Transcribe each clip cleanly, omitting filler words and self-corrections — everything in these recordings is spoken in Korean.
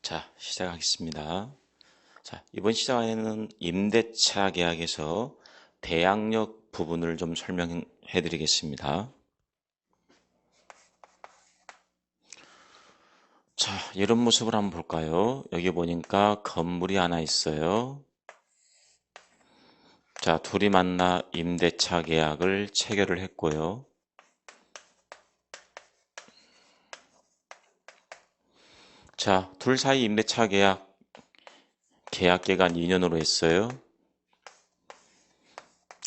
자, 시작하겠습니다. 자, 이번 시간에는 임대차 계약에서 대항력 부분을 좀 설명해 드리겠습니다. 자, 이런 모습을 한번 볼까요? 여기 보니까 건물이 하나 있어요. 자, 둘이 만나 임대차 계약을 체결을 했고요. 자, 둘 사이 임대차 계약 기간 2년으로 했어요.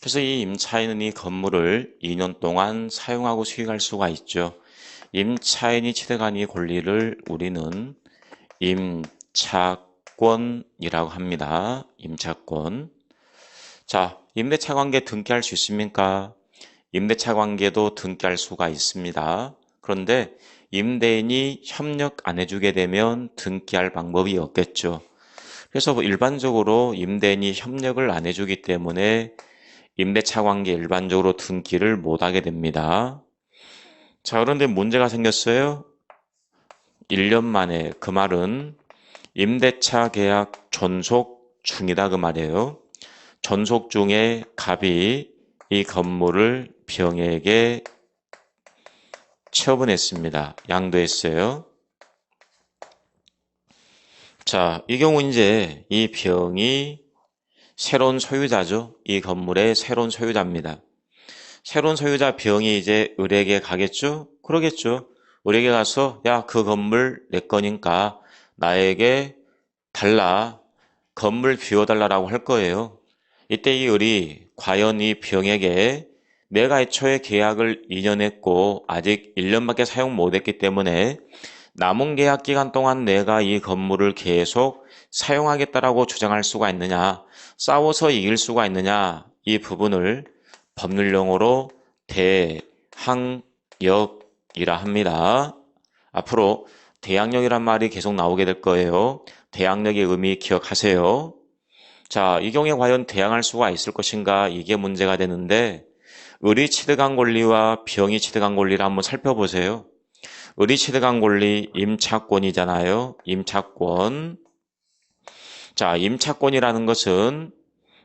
그래서 이 임차인은 이 건물을 2년 동안 사용하고 수익할 수가 있죠. 임차인이 취득한 이 권리를 우리는 임차권이라고 합니다. 임차권. 자, 임대차 관계 등기할 수 있습니까? 임대차 관계도 등기할 수가 있습니다. 그런데 임대인이 협력 안 해주게 되면 등기할 방법이 없겠죠. 그래서 일반적으로 임대인이 협력을 안 해주기 때문에 임대차 관계 일반적으로 등기를 못하게 됩니다. 자, 그런데 문제가 생겼어요. 1년 만에. 그 말은 임대차 계약 존속 중이다 그 말이에요. 존속 중에 갑이 이 건물을 병에게 처분했습니다. 양도했어요. 자, 이 경우 이제 이 병이 새로운 소유자죠. 이 건물의 새로운 소유자입니다. 새로운 소유자 병이 이제 을에게 가겠죠? 그러겠죠. 을에게 가서 야, 그 건물 내 거니까 나에게 달라. 건물 비워달라고 할 거예요. 이때 이 을이 과연 이 병에게 내가 애초에 계약을 2년 했고 아직 1년밖에 사용 못했기 때문에 남은 계약 기간 동안 내가 이 건물을 계속 사용하겠다라고 주장할 수가 있느냐, 싸워서 이길 수가 있느냐, 이 부분을 법률용어로 대항력이라 합니다. 앞으로 대항력이란 말이 계속 나오게 될 거예요. 대항력의 의미 기억하세요. 자, 이 경우에 과연 대항할 수가 있을 것인가, 이게 문제가 되는데 을이 취득한 권리와 병이 취득한 권리를 한번 살펴보세요. 을이 취득한 권리 임차권이잖아요. 임차권. 자, 임차권이라는 것은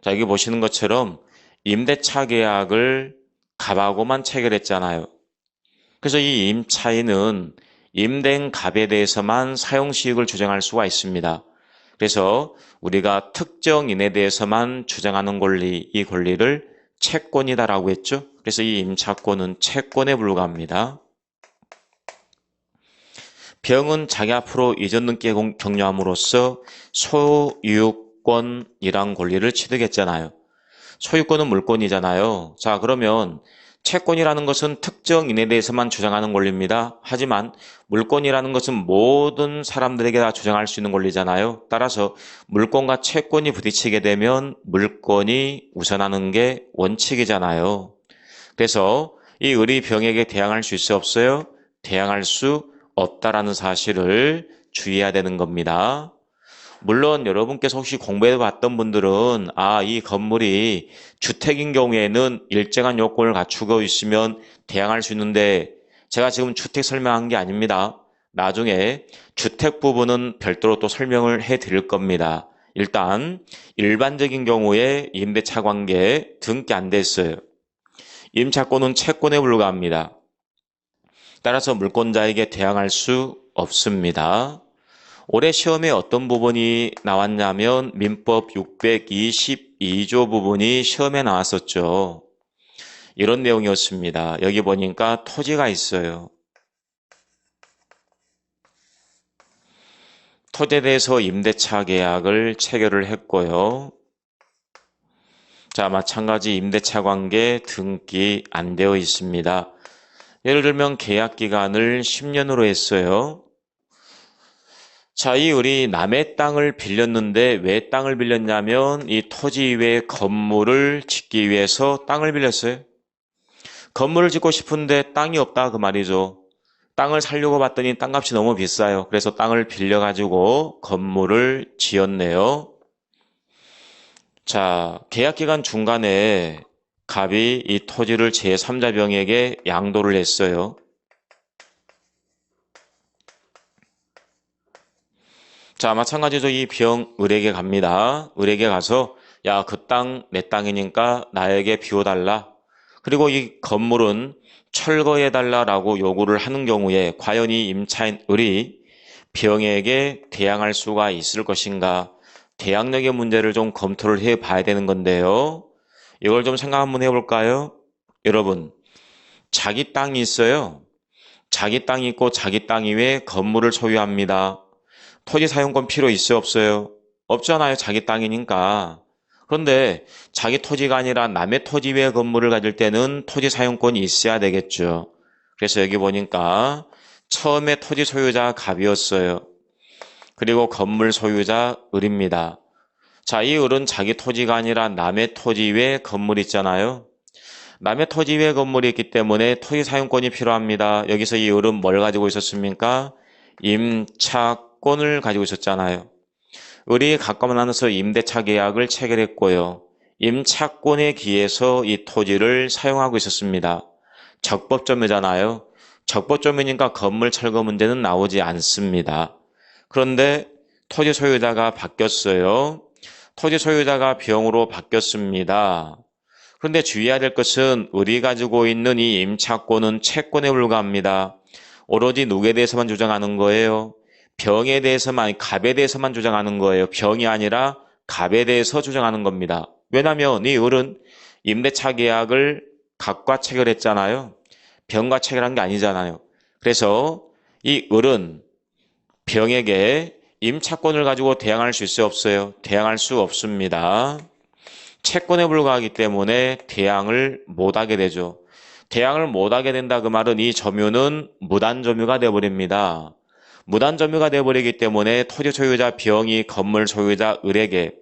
자, 여기 보시는 것처럼 임대차 계약을 갑하고만 체결했잖아요. 그래서 이 임차인은 임대인 갑에 대해서만 사용시익을 주장할 수가 있습니다. 그래서 우리가 특정인에 대해서만 주장하는 권리, 이 권리를 채권이다라고 했죠. 그래서 이 임차권은 채권에 불과합니다. 병은 자기 앞으로 이전 등기에 격려함으로써 소유권이란 권리를 취득했잖아요. 소유권은 물권이잖아요. 자, 그러면 채권이라는 것은 특정인에 대해서만 주장하는 권리입니다. 하지만 물권이라는 것은 모든 사람들에게 다 주장할 수 있는 권리잖아요. 따라서 물권과 채권이 부딪히게 되면 물권이 우선하는 게 원칙이잖아요. 그래서 이 을이 병에게 대항할 수 있어 없어요? 대항할 수 없다라는 사실을 주의해야 되는 겁니다. 물론 여러분께서 혹시 공부해 봤던 분들은 이 건물이 주택인 경우에는 일정한 요건을 갖추고 있으면 대항할 수 있는데 제가 지금 주택 설명한 게 아닙니다. 나중에 주택 부분은 별도로 또 설명을 해 드릴 겁니다. 일단 일반적인 경우에 임대차 관계 등기 안 됐어요. 임차권은 채권에 불과합니다. 따라서 물권자에게 대항할 수 없습니다. 올해 시험에 어떤 부분이 나왔냐면 민법 622조 부분이 시험에 나왔었죠. 이런 내용이었습니다. 여기 보니까 토지가 있어요. 토지에 대해서 임대차 계약을 체결을 했고요. 자, 마찬가지 임대차 관계 등기 안 되어 있습니다. 예를 들면 계약 기간을 10년으로 했어요. 자, 이 을이 남의 땅을 빌렸는데 왜 땅을 빌렸냐면 이 토지 위에 건물을 짓기 위해서 땅을 빌렸어요. 건물을 짓고 싶은데 땅이 없다 그 말이죠. 땅을 사려고 봤더니 땅값이 너무 비싸요. 그래서 땅을 빌려가지고 건물을 지었네요. 자, 계약기간 중간에 갑이 이 토지를 제3자 병에게 양도를 했어요. 자, 마찬가지로 이 병 을에게 갑니다. 을에게 가서 야, 그 땅 내 땅이니까 나에게 비워달라. 그리고 이 건물은 철거해달라라고 요구를 하는 경우에 과연 이 임차인 을이 병에게 대항할 수가 있을 것인가? 대항력의 문제를 좀 검토를 해 봐야 되는 건데요. 이걸 좀 생각 한번 해볼까요? 여러분, 자기 땅이 있어요. 자기 땅이 있고 자기 땅 이외에 건물을 소유합니다. 토지 사용권 필요 있어요, 없어요? 없잖아요. 자기 땅이니까. 그런데 자기 토지가 아니라 남의 토지 외에 건물을 가질 때는 토지 사용권이 있어야 되겠죠. 그래서 여기 보니까 처음에 토지 소유자가 갑이었어요. 그리고 건물 소유자 을입니다. 자, 이 을은 자기 토지가 아니라 남의 토지 외에 건물이 있잖아요. 남의 토지 외에 건물이 있기 때문에 토지 사용권이 필요합니다. 여기서 이 을은 뭘 가지고 있었습니까? 임차권을 가지고 있었잖아요. 을이 갖고 나눠서 임대차 계약을 체결했고요. 임차권에 기해서 이 토지를 사용하고 있었습니다. 적법점이잖아요. 적법점이니까 건물 철거 문제는 나오지 않습니다. 그런데 토지 소유자가 바뀌었어요. 토지 소유자가 병으로 바뀌었습니다. 그런데 주의해야 될 것은 을이 가지고 있는 이 임차권은 채권에 불과합니다. 오로지 누구에 대해서만 주장하는 거예요? 병에 대해서만, 갑에 대해서만 주장하는 거예요. 병이 아니라 갑에 대해서 주장하는 겁니다. 왜냐하면 이 을은 임대차 계약을 갑과 체결했잖아요. 병과 체결한 게 아니잖아요. 그래서 이 을은 병에게 임차권을 가지고 대항할 수 있어요, 없어요? 대항할 수 없습니다. 채권에 불과하기 때문에 대항을 못하게 되죠. 대항을 못하게 된다 그 말은 이 점유는 무단점유가 되어버립니다. 무단점유가 되어버리기 때문에 토지 소유자 병이 건물 소유자 을에게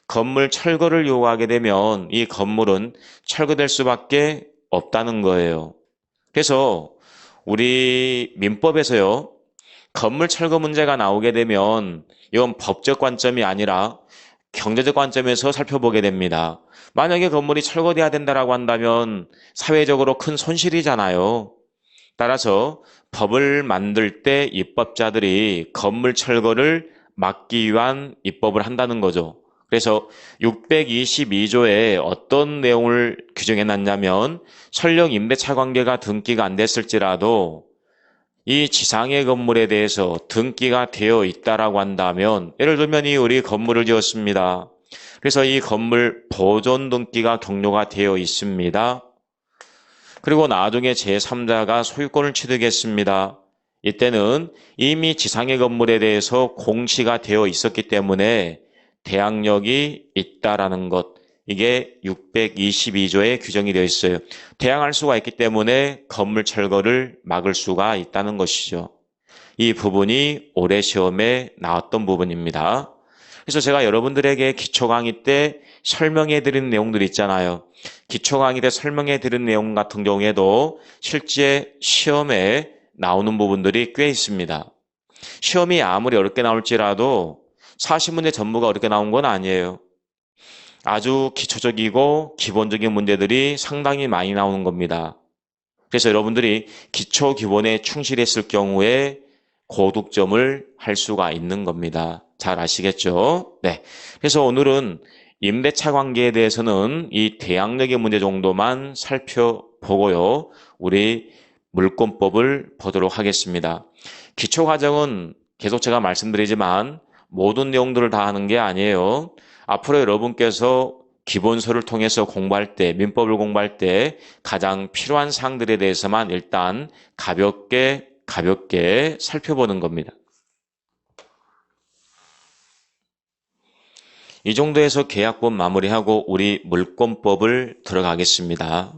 건물 철거를 요구하게 되면 이 건물은 철거될 수밖에 없다는 거예요. 그래서 우리 민법에서요, 건물 철거 문제가 나오게 되면 이건 법적 관점이 아니라 경제적 관점에서 살펴보게 됩니다. 만약에 건물이 철거돼야 된다라고 한다면 사회적으로 큰 손실이잖아요. 따라서 법을 만들 때 입법자들이 건물 철거를 막기 위한 입법을 한다는 거죠. 그래서 622조에 어떤 내용을 규정해놨냐면 설령 임대차 관계가 등기가 안 됐을지라도 이 지상의 건물에 대해서 등기가 되어 있다라고 한다면, 예를 들면 이 우리 건물을 지었습니다. 그래서 이 건물 보존 등기가 격려가 되어 있습니다. 그리고 나중에 제3자가 소유권을 취득했습니다. 이때는 이미 지상의 건물에 대해서 공시가 되어 있었기 때문에 대항력이 있다라는 것, 이게 622조에 규정이 되어 있어요. 대항할 수가 있기 때문에 건물 철거를 막을 수가 있다는 것이죠. 이 부분이 올해 시험에 나왔던 부분입니다. 그래서 제가 여러분들에게 기초 강의 때 설명해 드린 내용들 있잖아요. 기초 강의 때 설명해 드린 내용 같은 경우에도 실제 시험에 나오는 부분들이 꽤 있습니다. 시험이 아무리 어렵게 나올지라도 40문제 전부가 어렵게 나온 건 아니에요. 아주 기초적이고 기본적인 문제들이 상당히 많이 나오는 겁니다. 그래서 여러분들이 기초 기본에 충실했을 경우에 고득점을 할 수가 있는 겁니다. 잘 아시겠죠? 네. 그래서 오늘은 임대차 관계에 대해서는 이 대항력의 문제 정도만 살펴보고요. 우리 물권법을 보도록 하겠습니다. 기초 과정은 계속 제가 말씀드리지만 모든 내용들을 다 하는 게 아니에요. 앞으로 여러분께서 기본서를 통해서 공부할 때, 민법을 공부할 때 가장 필요한 사항들에 대해서만 일단 가볍게 살펴보는 겁니다. 이 정도에서 계약법 마무리하고 우리 물권법을 들어가겠습니다.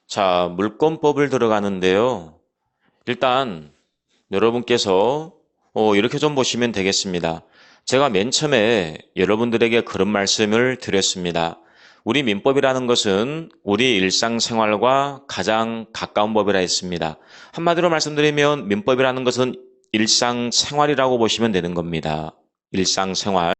자, 물권법을 들어가는데요. 일단 여러분께서 이렇게 좀 보시면 되겠습니다. 제가 맨 처음에 여러분들에게 그런 말씀을 드렸습니다. 우리 민법이라는 것은 우리 일상생활과 가장 가까운 법이라 했습니다. 한마디로 말씀드리면 민법이라는 것은 일상생활이라고 보시면 되는 겁니다. 일상생활.